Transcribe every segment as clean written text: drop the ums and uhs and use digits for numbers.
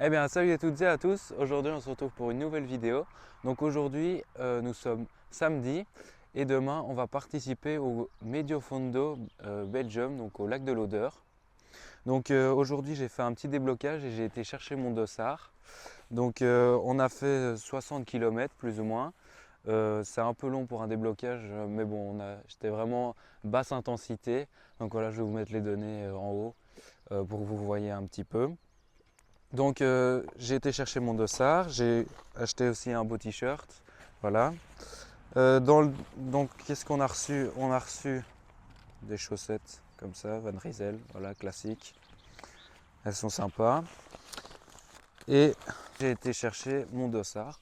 Eh bien, salut à toutes et à tous. Aujourd'hui, on se retrouve pour une nouvelle vidéo. Donc aujourd'hui, nous sommes samedi et demain, on va participer au Mediofondo Belgium, donc au lac de l'Odeur. Donc aujourd'hui, j'ai fait un petit déblocage et j'ai été chercher mon dossard. Donc on a fait 60 km plus ou moins. C'est un peu long pour un déblocage, mais bon, j'étais vraiment basse intensité. Donc voilà, je vais vous mettre les données en haut pour que vous voyez un petit peu. Donc j'ai été chercher mon dossard, j'ai acheté aussi un beau t-shirt, voilà. Donc qu'est-ce qu'on a reçu? On a reçu des chaussettes comme ça, Van Rysel, voilà, classique. Elles sont sympas. Et j'ai été chercher mon dossard.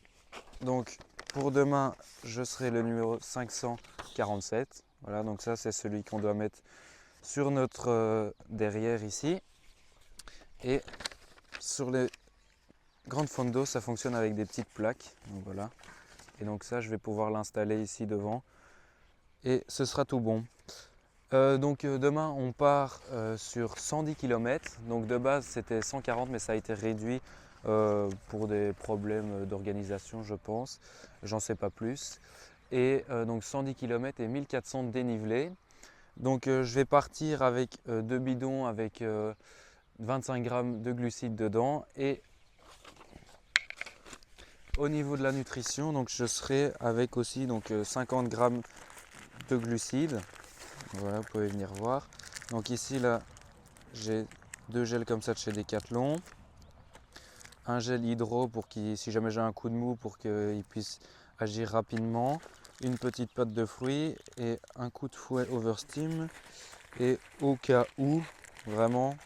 Donc pour demain, je serai le numéro 547. Voilà, donc ça c'est celui qu'on doit mettre sur notre derrière ici. Et sur les grandes fondos, ça fonctionne avec des petites plaques. Donc voilà. Et donc ça, je vais pouvoir l'installer ici devant. Et ce sera tout bon. Donc demain, on part sur 110 km. Donc de base, c'était 140, mais ça a été réduit pour des problèmes d'organisation, je pense. J'en sais pas plus. Et donc 110 km et 1400 de dénivelé. Donc je vais partir avec deux bidons avec 25 grammes de glucides dedans. Et au niveau de la nutrition, donc je serai avec aussi donc, 50 grammes de glucides. Voilà, vous pouvez venir voir. Donc ici, là, j'ai deux gels comme ça de chez Decathlon. Un gel hydro pour qu'il, si jamais j'ai un coup de mou, pour qu'il puisse agir rapidement. Une petite pâte de fruits et un coup de fouet Oversteam. Et au cas où, vraiment,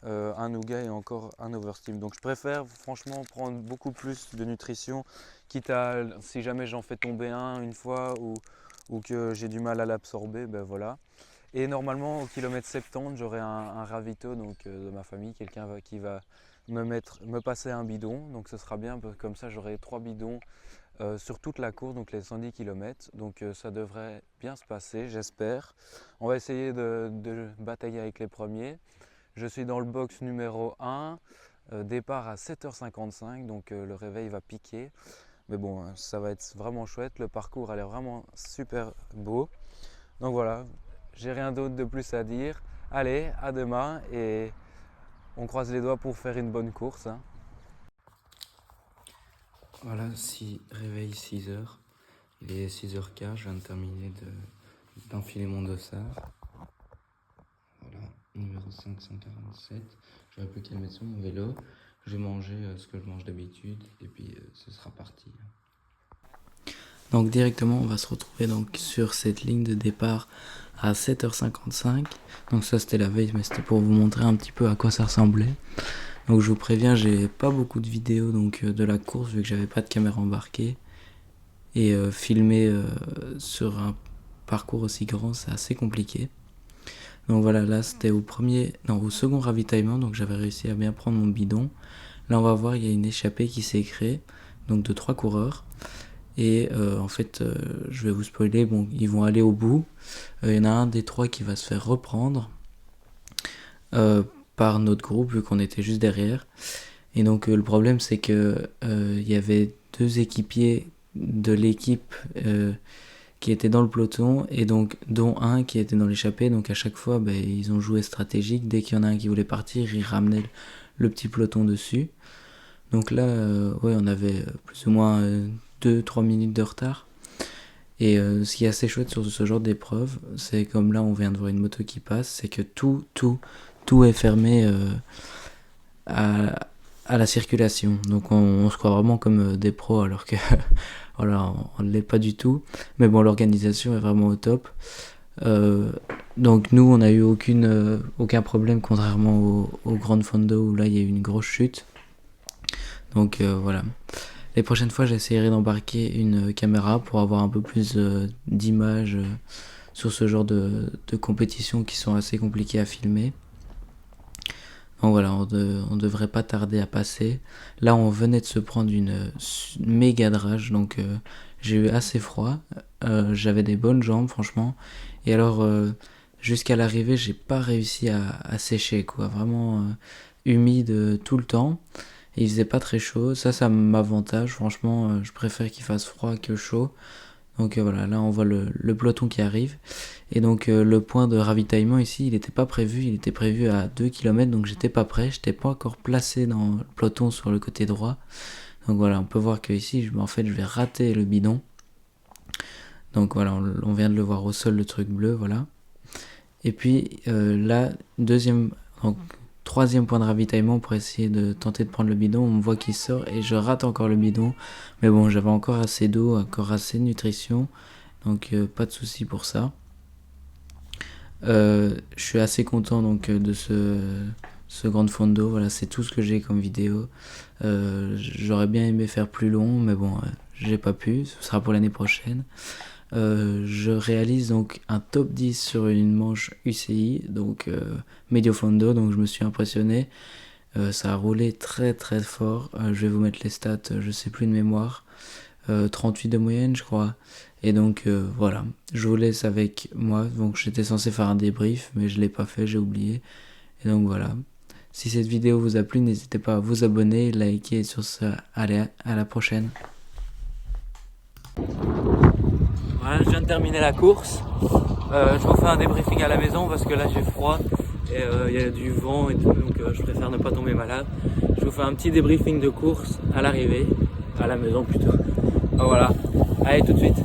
un nougat et encore un Oversteam. Donc je préfère franchement prendre beaucoup plus de nutrition, quitte à, si jamais j'en fais tomber un une fois ou que j'ai du mal à l'absorber, ben voilà. Et normalement au kilomètre 70, j'aurai un ravito donc, de ma famille, quelqu'un qui va me passer un bidon. Donc ce sera bien, comme ça j'aurai trois bidons sur toute la course, donc les 110 km. Donc ça devrait bien se passer, j'espère. On va essayer de batailler avec les premiers. Je suis dans le box numéro 1, départ à 7h55, donc le réveil va piquer. Mais bon, ça va être vraiment chouette, le parcours a l'air vraiment super beau. Donc voilà, j'ai rien d'autre de plus à dire. Allez, à demain et on croise les doigts pour faire une bonne course, hein. Voilà, réveil 6h. Il est 6h15, je viens de terminer d'enfiler mon dossard. Voilà, numéro 547. J'aurais plus qu'à le mettre sur mon vélo. Je vais manger ce que je mange d'habitude et puis ce sera parti. Donc directement, on va se retrouver donc sur cette ligne de départ à 7h55. Donc ça c'était la veille, mais c'était pour vous montrer un petit peu à quoi ça ressemblait. Donc je vous préviens, j'ai pas beaucoup de vidéos donc de la course vu que j'avais pas de caméra embarquée. Et filmer sur un parcours aussi grand, c'est assez compliqué. Donc voilà, là c'était au second ravitaillement, donc j'avais réussi à bien prendre mon bidon. Là on va voir, il y a une échappée qui s'est créée, donc de 3 coureurs. Et en fait, je vais vous spoiler, bon, ils vont aller au bout. Il y en a un des trois qui va se faire reprendre par notre groupe, vu qu'on était juste derrière. Et donc le problème c'est que il y avait deux équipiers de l'équipe qui étaient dans le peloton et donc dont un qui était dans l'échappée. Donc à chaque fois ils ont joué stratégique. Dès qu'il y en a un qui voulait partir, ils ramenaient le petit peloton dessus. Donc là ouais, on avait plus ou moins 2-3 minutes de retard. Et ce qui est assez chouette sur ce genre d'épreuve, c'est comme là on vient de voir une moto qui passe, c'est que tout est fermé à la circulation. Donc on se croit vraiment comme des pros alors que voilà, on ne l'est pas du tout. Mais bon, l'organisation est vraiment au top. Donc nous, on n'a eu aucun problème contrairement au Grand Fondo où là il y a eu une grosse chute. Donc voilà. Les prochaines fois, j'essaierai d'embarquer une caméra pour avoir un peu plus d'images sur ce genre de compétitions qui sont assez compliquées à filmer. Donc voilà, on devrait pas tarder à passer. Là, on venait de se prendre une méga drage, donc j'ai eu assez froid. J'avais des bonnes jambes, franchement. Et alors, jusqu'à l'arrivée, j'ai pas réussi à sécher, quoi. Vraiment humide tout le temps. et il faisait pas très chaud. Ça m'avantage, franchement, je préfère qu'il fasse froid que chaud. Donc voilà, là on voit le peloton qui arrive. Et donc le point de ravitaillement ici, il n'était pas prévu, il était prévu à 2 km, donc j'étais pas prêt, j'étais pas encore placé dans le peloton sur le côté droit. Donc voilà, on peut voir que ici, en fait, je vais rater le bidon. Donc voilà, on vient de le voir au sol, le truc bleu, voilà. Et puis là, troisième point de ravitaillement pour essayer de tenter de prendre le bidon. On me voit qu'il sort et je rate encore le bidon. Mais bon, j'avais encore assez d'eau, encore assez de nutrition. Donc pas de souci pour ça. Je suis assez content donc de ce Grand Fondo. Voilà, c'est tout ce que j'ai comme vidéo. J'aurais bien aimé faire plus long, mais bon, j'ai pas pu. Ce sera pour l'année prochaine. Je réalise donc un top 10 sur une manche UCI, donc Medio Fondo, donc je me suis impressionné. Ça a roulé très très fort. Je vais vous mettre les stats, je sais plus de mémoire. 38 de moyenne, je crois. Et donc voilà, je vous laisse avec moi. Donc j'étais censé faire un débrief, mais je l'ai pas fait, j'ai oublié. Et donc voilà. Si cette vidéo vous a plu, n'hésitez pas à vous abonner, liker et sur ce, allez, à la prochaine. Voilà, je viens de terminer la course. Je vous fais un débriefing à la maison parce que là j'ai froid et il y a du vent et tout, donc je préfère ne pas tomber malade. Je vous fais un petit débriefing de course à l'arrivée, à la maison plutôt. Voilà, allez tout de suite.